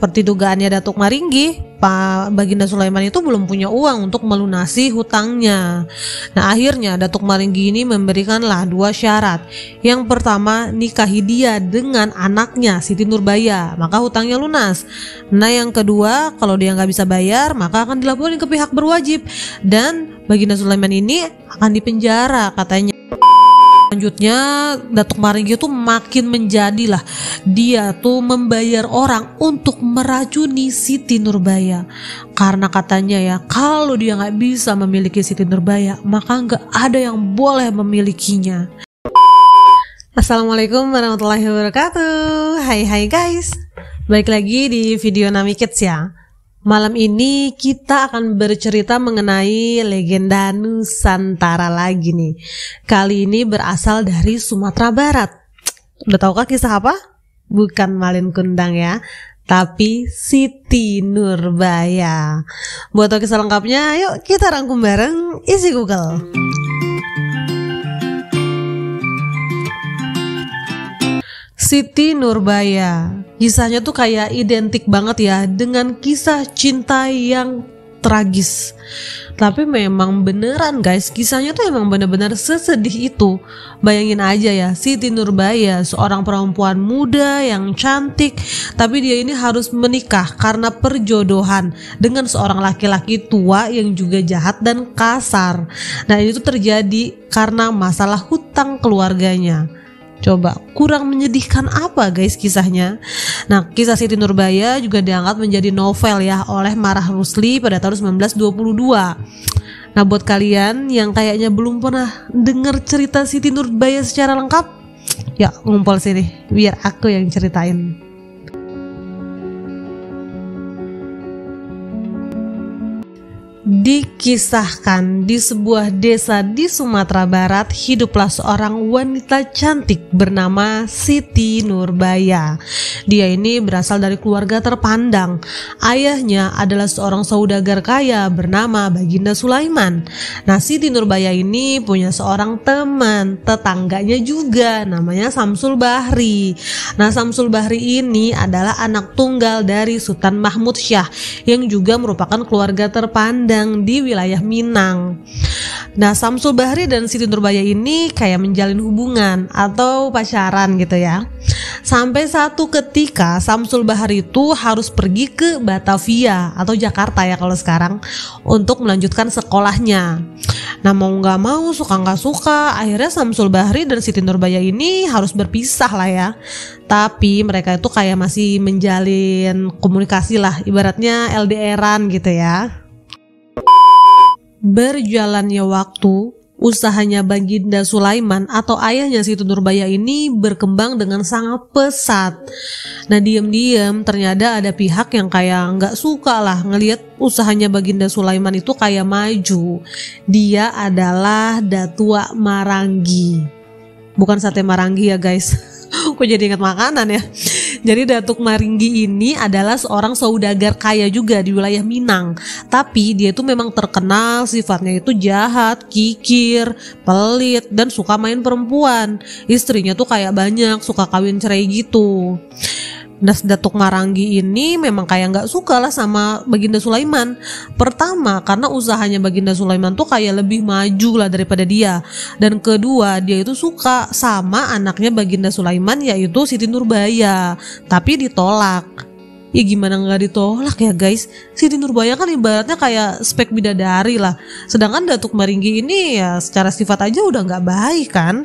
seperti dugaannya Datuk Maringgi, Pak Baginda Sulaiman itu belum punya uang untuk melunasi hutangnya. Nah akhirnya Datuk Maringgi ini memberikanlah 2 syarat. Yang pertama, nikahi dia dengan anaknya Siti Nurbaya, maka hutangnya lunas. Nah yang kedua, kalau dia nggak bisa bayar maka akan dilaporin ke pihak berwajib dan Baginda Sulaiman ini akan dipenjara katanya. Selanjutnya Datuk Maringgi tuh makin menjadilah, dia tuh membayar orang untuk meracuni Siti Nurbaya karena katanya ya kalau dia nggak bisa memiliki Siti Nurbaya maka nggak ada yang boleh memilikinya. Assalamualaikum warahmatullahi wabarakatuh. Hai guys, balik lagi di video Nami Kids ya. Malam ini kita akan bercerita mengenai legenda Nusantara lagi nih. Kali ini berasal dari Sumatera Barat. Udah tahukah kisah apa? Bukan Malin Kundang ya, tapi Siti Nurbaya. Buat tahu kisah lengkapnya, yuk kita rangkum bareng isi Google. Siti Nurbaya, kisahnya tuh kayak identik banget ya dengan kisah cinta yang tragis. Tapi memang beneran guys, kisahnya tuh emang bener-bener sesedih itu. Bayangin aja ya, Siti Nurbaya seorang perempuan muda yang cantik, tapi dia ini harus menikah karena perjodohan dengan seorang laki-laki tua yang juga jahat dan kasar. Nah ini tuh terjadi karena masalah hutang keluarganya. Coba kurang menyedihkan apa guys kisahnya. Nah kisah Siti Nurbaya juga diangkat menjadi novel ya oleh Marah Rusli pada tahun 1922. Nah buat kalian yang kayaknya belum pernah dengar cerita Siti Nurbaya secara lengkap, ya ngumpul sini biar aku yang ceritain. Dikisahkan di sebuah desa di Sumatera Barat hiduplah seorang wanita cantik bernama Siti Nurbaya. Dia ini berasal dari keluarga terpandang. Ayahnya adalah seorang saudagar kaya bernama Baginda Sulaiman. Nah Siti Nurbaya ini punya seorang teman tetangganya juga namanya Samsul Bahri. Nah Samsul Bahri ini adalah anak tunggal dari Sultan Mahmud Syah yang juga merupakan keluarga terpandang di wilayah Minang. Nah Samsul Bahri dan Siti Nurbaya ini kayak menjalin hubungan atau pacaran gitu ya. Sampai satu ketika Samsul Bahri itu harus pergi ke Batavia atau Jakarta ya kalau sekarang untuk melanjutkan sekolahnya. Nah mau gak mau, suka gak suka, akhirnya Samsul Bahri dan Siti Nurbaya ini harus berpisah lah ya. Tapi mereka itu kayak masih menjalin komunikasi lah, ibaratnya LDR-an gitu ya. Berjalannya waktu, usahanya Baginda Sulaiman atau ayahnya Siti Nurbaya ini berkembang dengan sangat pesat. Nah diam-diam ternyata ada pihak yang kayak nggak suka lah ngelihat usahanya Baginda Sulaiman itu kayak maju. Dia adalah Datuk Maranggi, bukan sate Maranggi ya guys. Kok jadi ingat makanan ya. Jadi Datuk Maringgi ini adalah seorang saudagar kaya juga di wilayah Minang. Tapi dia itu memang terkenal sifatnya itu jahat, kikir, pelit, dan suka main perempuan. Istrinya tuh kayak banyak, suka kawin cerai gitu. Nah Datuk Maranggi ini memang kayak gak suka lah sama Baginda Sulaiman. Pertama karena usahanya Baginda Sulaiman tuh kayak lebih maju lah daripada dia. Dan kedua dia itu suka sama anaknya Baginda Sulaiman yaitu Siti Nurbaya. Tapi ditolak. Ya gimana gak ditolak ya guys. Siti Nurbaya kan ibaratnya kayak spek bidadari lah. Sedangkan Datuk Maringgi ini ya secara sifat aja udah gak baik kan.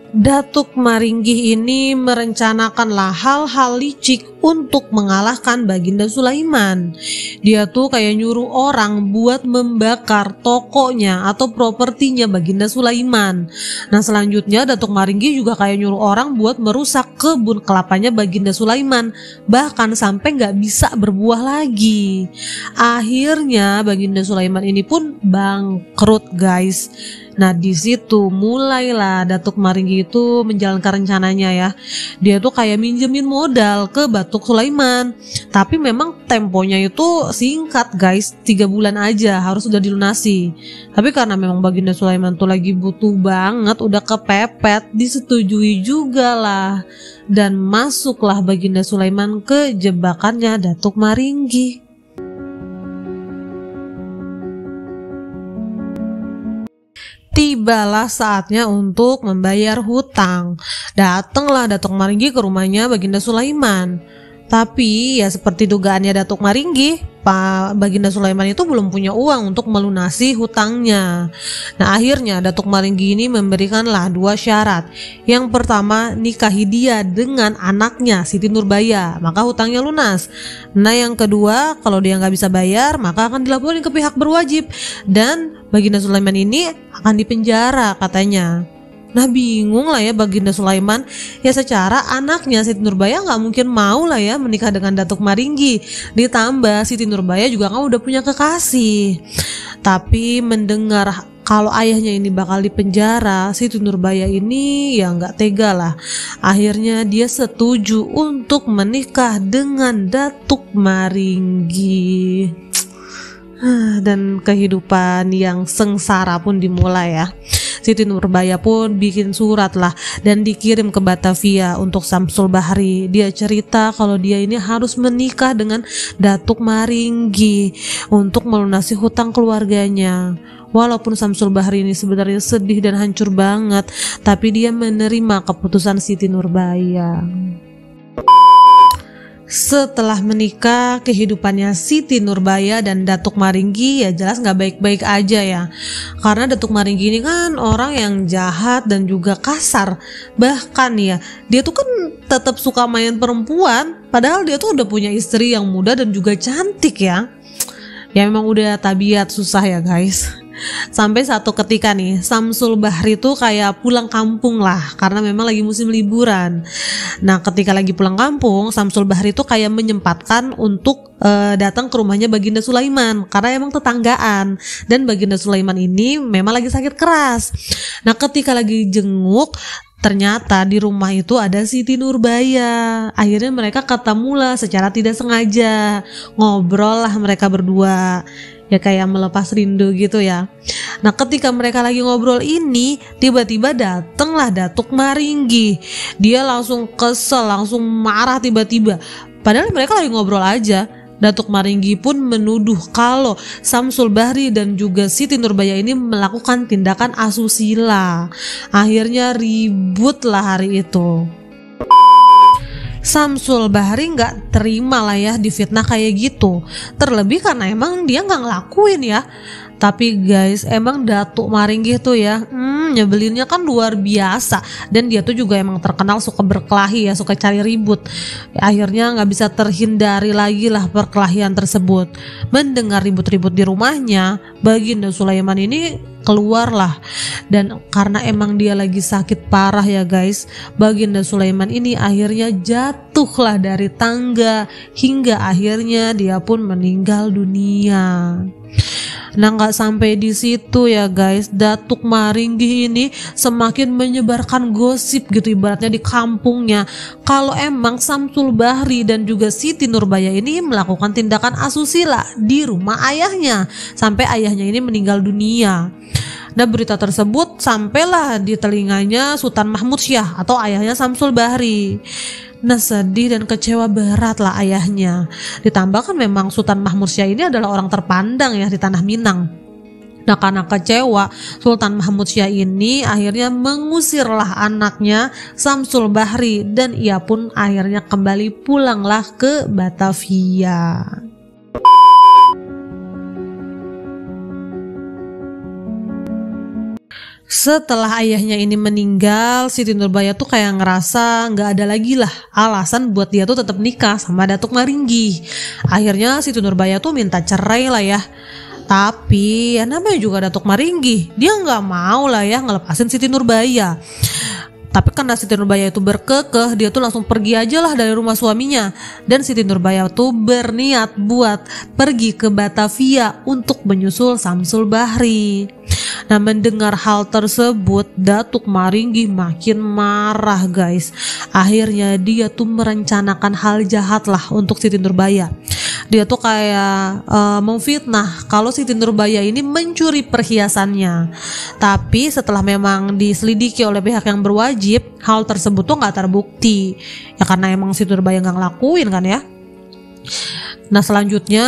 Datuk Maringgi ini merencanakanlah hal-hal licik untuk mengalahkan Baginda Sulaiman. Dia tuh kayak nyuruh orang buat membakar tokonya atau propertinya Baginda Sulaiman. Nah selanjutnya Datuk Maringgi juga kayak nyuruh orang buat merusak kebun kelapanya Baginda Sulaiman, bahkan sampai nggak bisa berbuah lagi. Akhirnya Baginda Sulaiman ini pun bangkrut guys. Nah di situ mulailah Datuk Maringgi itu menjalankan rencananya ya. Dia tuh kayak minjemin modal ke Datuk Sulaiman. Tapi memang temponya itu singkat guys, 3 bulan aja harus udah dilunasi. Tapi karena memang Baginda Sulaiman tuh lagi butuh banget, udah kepepet, disetujui juga lah. Dan masuklah Baginda Sulaiman ke jebakannya Datuk Maringgi. Tibalah saatnya untuk membayar hutang. Datanglah Datuk Maringgi ke rumahnya Baginda Sulaiman. Tapi ya seperti dugaannya Datuk Maringgi, Pak Baginda Sulaiman itu belum punya uang untuk melunasi hutangnya. Nah akhirnya Datuk Maringgi ini memberikanlah 2 syarat. Yang pertama, nikahi dia dengan anaknya Siti Nurbaya, maka hutangnya lunas. Nah yang kedua, kalau dia nggak bisa bayar maka akan dilaporin ke pihak berwajib dan Baginda Sulaiman ini akan dipenjara katanya. Nah bingung lah ya Baginda Sulaiman, ya secara anaknya Siti Nurbaya nggak mungkin mau lah ya menikah dengan Datuk Maringgi, ditambah Siti Nurbaya juga kan udah punya kekasih. Tapi mendengar kalau ayahnya ini bakal dipenjara, Siti Nurbaya ini ya nggak tega lah. Akhirnya dia setuju untuk menikah dengan Datuk Maringgi. Dan kehidupan yang sengsara pun dimulai ya. Siti Nurbaya pun bikin surat lah dan dikirim ke Batavia untuk Samsul Bahri. Dia cerita kalau dia ini harus menikah dengan Datuk Maringgi untuk melunasi hutang keluarganya. Walaupun Samsul Bahri ini sebenarnya sedih dan hancur banget, tapi dia menerima keputusan Siti Nurbaya. Setelah menikah, kehidupannya Siti Nurbaya dan Datuk Maringgi ya jelas gak baik-baik aja ya. Karena Datuk Maringgi ini kan orang yang jahat dan juga kasar. Bahkan ya, dia tuh kan tetap suka main perempuan, padahal dia tuh udah punya istri yang muda dan juga cantik ya. Ya memang udah tabiat susah ya guys. Sampai satu ketika nih Samsul Bahri tuh kayak pulang kampung lah karena memang lagi musim liburan. Nah ketika lagi pulang kampung, Samsul Bahri tuh kayak menyempatkan untuk datang ke rumahnya Baginda Sulaiman karena emang tetanggaan, dan Baginda Sulaiman ini memang lagi sakit keras. Nah ketika lagi jenguk, ternyata di rumah itu ada Siti Nurbaya. Akhirnya mereka ketemulah secara tidak sengaja, ngobrol lah mereka berdua. Ya kayak melepas rindu gitu ya. Nah ketika mereka lagi ngobrol ini, tiba-tiba datanglah Datuk Maringgi. Dia langsung kesel, langsung marah tiba-tiba. Padahal mereka lagi ngobrol aja. Datuk Maringgi pun menuduh kalau Samsul Bahri dan juga Siti Nurbaya ini melakukan tindakan asusila. Akhirnya ributlah hari itu. Samsul Bahri nggak terima lah ya difitnah kayak gitu, terlebih karena emang dia nggak ngelakuin ya. Tapi guys, emang Datuk Maringgi tuh ya nyebelinnya kan luar biasa, dan dia tuh juga emang terkenal suka berkelahi ya, suka cari ribut. Akhirnya nggak bisa terhindari lagi lah perkelahian tersebut. Mendengar ribut-ribut di rumahnya, Baginda Sulaiman ini keluarlah, dan karena emang dia lagi sakit parah ya guys, Baginda Sulaiman ini akhirnya jatuhlah dari tangga hingga akhirnya dia pun meninggal dunia. Nah nggak sampai di situ ya guys, Datuk Maringgi ini semakin menyebarkan gosip gitu ibaratnya di kampungnya kalau emang Samsul Bahri dan juga Siti Nurbaya ini melakukan tindakan asusila di rumah ayahnya sampai ayahnya ini meninggal dunia. Nah berita tersebut sampailah di telinganya Sultan Mahmud Syah atau ayahnya Samsul Bahri. Nah sedih dan kecewa berat lah ayahnya. Ditambah kan memang Sultan Mahmud Syah ini adalah orang terpandang ya di Tanah Minang. Nah karena kecewa, Sultan Mahmud Syah ini akhirnya mengusirlah anaknya Samsul Bahri, dan ia pun akhirnya kembali pulanglah ke Batavia. Setelah ayahnya ini meninggal, Siti Nurbaya tuh kayak ngerasa nggak ada lagi lah alasan buat dia tuh tetap nikah sama Datuk Maringgi. Akhirnya Siti Nurbaya tuh minta cerai lah ya. Tapi ya namanya juga Datuk Maringgi, dia nggak mau lah ya ngelepasin Siti Nurbaya. Tapi karena Siti Nurbaya itu berkekeh, dia tuh langsung pergi aja lah dari rumah suaminya. Dan Siti Nurbaya tuh berniat buat pergi ke Batavia untuk menyusul Samsul Bahri. Nah mendengar hal tersebut, Datuk Maringgi makin marah guys. Akhirnya dia tuh merencanakan hal jahat lah untuk Siti Nurbaya. Dia tuh kayak memfitnah kalau Siti Nurbaya ini mencuri perhiasannya. Tapi setelah memang diselidiki oleh pihak yang berwajib, hal tersebut tuh nggak terbukti. Ya karena emang Siti Nurbaya nggak ngelakuin kan ya. Nah selanjutnya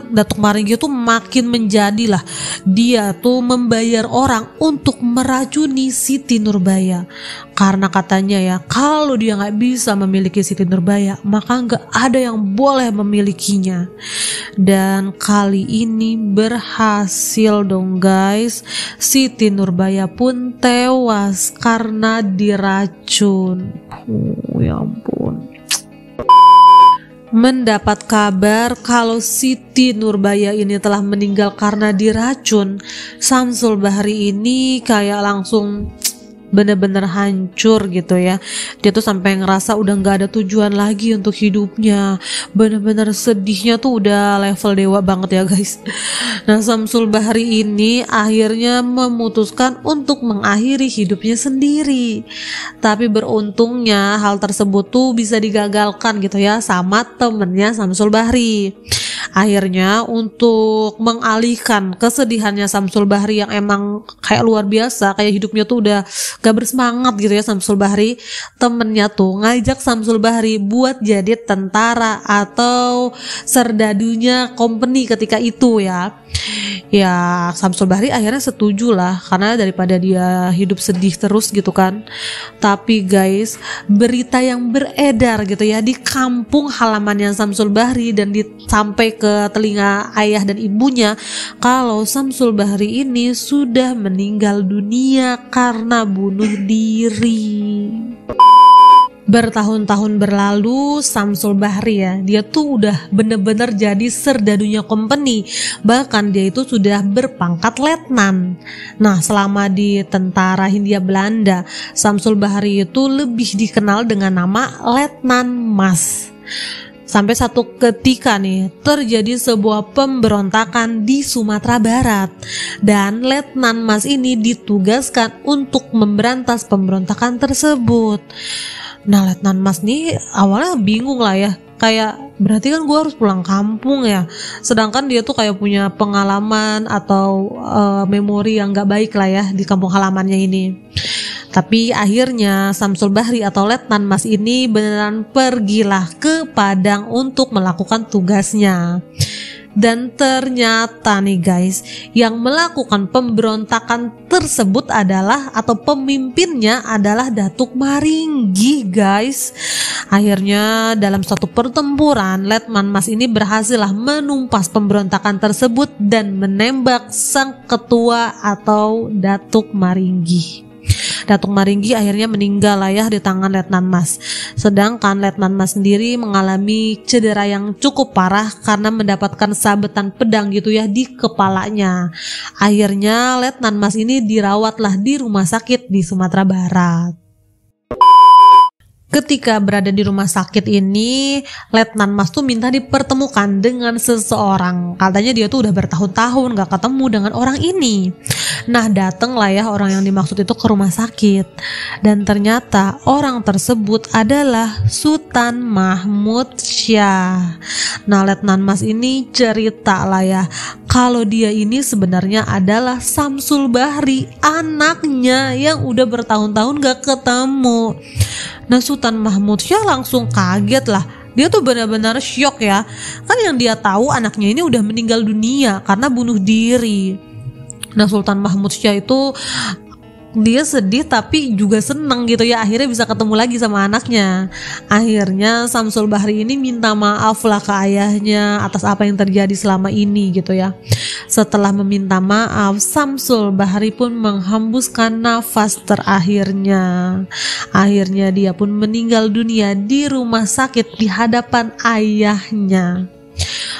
Datuk Maringgi tuh makin menjadilah, dia tuh membayar orang untuk meracuni Siti Nurbaya. Karena katanya ya, kalau dia nggak bisa memiliki Siti Nurbaya, maka nggak ada yang boleh memilikinya. Dan kali ini berhasil dong guys, Siti Nurbaya pun tewas karena diracun. Ya ampun. Mendapat kabar kalau Siti Nurbaya ini telah meninggal karena diracun, Samsul Bahri ini kayak langsung bener-bener hancur gitu ya. Dia tuh sampai ngerasa udah gak ada tujuan lagi untuk hidupnya. Bener-bener sedihnya tuh udah level dewa banget ya guys. Nah Samsul Bahri ini akhirnya memutuskan untuk mengakhiri hidupnya sendiri. Tapi beruntungnya hal tersebut tuh bisa digagalkan gitu ya sama temennya Samsul Bahri. Akhirnya untuk mengalihkan kesedihannya Samsul Bahri yang emang kayak luar biasa, kayak hidupnya tuh udah gak bersemangat gitu ya Samsul Bahri, temennya tuh ngajak Samsul Bahri buat jadi tentara atau serdadunya company ketika itu ya. Ya Samsul Bahri akhirnya setuju lah, karena daripada dia hidup sedih terus gitu kan. Tapi guys, berita yang beredar gitu ya di kampung halamannya Samsul Bahri dan sampai ke telinga ayah dan ibunya kalau Samsul Bahri ini sudah meninggal dunia karena bunuh diri. Bertahun-tahun berlalu Samsul Bahri ya, dia tuh udah bener-bener jadi serdadunya company. Bahkan dia itu sudah berpangkat letnan. Nah selama di tentara Hindia Belanda, Samsul Bahri itu lebih dikenal dengan nama Letnan Mas. Sampai satu ketika nih terjadi sebuah pemberontakan di Sumatera Barat dan Letnan Mas ini ditugaskan untuk memberantas pemberontakan tersebut. Nah Letnan Mas nih awalnya bingung lah ya, kayak berarti kan gue harus pulang kampung ya, sedangkan dia tuh kayak punya pengalaman atau memori yang gak baik lah ya di kampung halamannya ini. Tapi akhirnya Samsul Bahri atau Letnan Mas ini beneran pergilah ke Padang untuk melakukan tugasnya. Dan ternyata nih guys, yang melakukan pemberontakan tersebut adalah atau pemimpinnya adalah Datuk Maringgi guys. Akhirnya dalam suatu pertempuran Letnan Mas ini berhasillah menumpas pemberontakan tersebut dan menembak sang ketua atau Datuk Maringgi. Datuk Maringgi akhirnya meninggal lah ya di tangan Letnan Mas. Sedangkan Letnan Mas sendiri mengalami cedera yang cukup parah karena mendapatkan sabetan pedang gitu ya di kepalanya. Akhirnya Letnan Mas ini dirawatlah di rumah sakit di Sumatera Barat. Ketika berada di rumah sakit ini, Letnan Mas tuh minta dipertemukan dengan seseorang. Katanya dia tuh udah bertahun-tahun gak ketemu dengan orang ini. Nah dateng lah ya orang yang dimaksud itu ke rumah sakit. Dan ternyata orang tersebut adalah Sultan Mahmud Syah. Nah Letnan Mas ini cerita lah ya, kalau dia ini sebenarnya adalah Samsul Bahri, anaknya yang udah bertahun-tahun gak ketemu. Nah Sultan Mahmud Syah langsung kaget lah. Dia tuh benar-benar syok ya. Kan yang dia tahu anaknya ini udah meninggal dunia karena bunuh diri. Nah Sultan Mahmud Syah itu dia sedih tapi juga seneng gitu ya, akhirnya bisa ketemu lagi sama anaknya. Akhirnya Samsul Bahri ini minta maaf lah ke ayahnya atas apa yang terjadi selama ini gitu ya. Setelah meminta maaf, Samsul Bahri pun menghembuskan nafas terakhirnya. Akhirnya dia pun meninggal dunia di rumah sakit di hadapan ayahnya.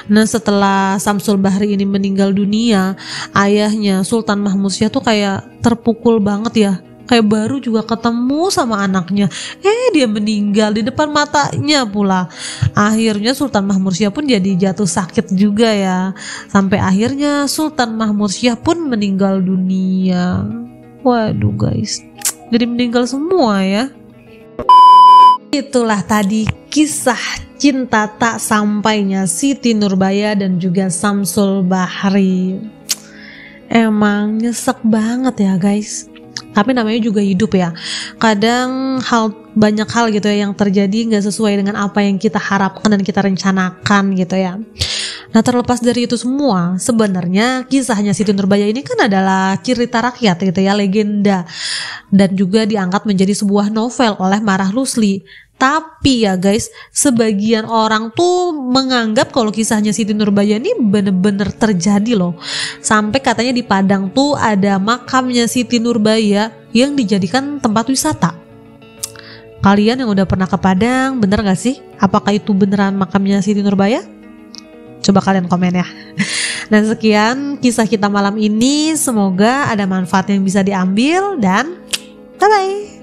Nah setelah Samsul Bahri ini meninggal dunia, ayahnya Sultan Mahmud Syah tuh kayak terpukul banget ya. Kayak baru juga ketemu sama anaknya, dia meninggal di depan matanya pula. Akhirnya Sultan Mahmud Syah pun jadi jatuh sakit juga ya. Sampai akhirnya Sultan Mahmud Syah pun meninggal dunia. Waduh guys, jadi meninggal semua ya. Itulah tadi kisah cinta tak sampainya Siti Nurbaya dan juga Samsul Bahri. Emang nyesek banget ya guys. Tapi namanya juga hidup ya. Kadang banyak hal gitu ya yang terjadi gak sesuai dengan apa yang kita harapkan dan kita rencanakan gitu ya. Nah, terlepas dari itu semua, sebenarnya kisahnya Siti Nurbaya ini kan adalah cerita rakyat gitu ya, legenda, dan juga diangkat menjadi sebuah novel oleh Marah Rusli. Tapi ya guys, sebagian orang tuh menganggap kalau kisahnya Siti Nurbaya ini bener-bener terjadi loh. Sampai katanya di Padang tuh ada makamnya Siti Nurbaya yang dijadikan tempat wisata. Kalian yang udah pernah ke Padang, bener gak sih? Apakah itu beneran makamnya Siti Nurbaya? Coba kalian komen ya. Dan sekian kisah kita malam ini. Semoga ada manfaat yang bisa diambil dan bye-bye.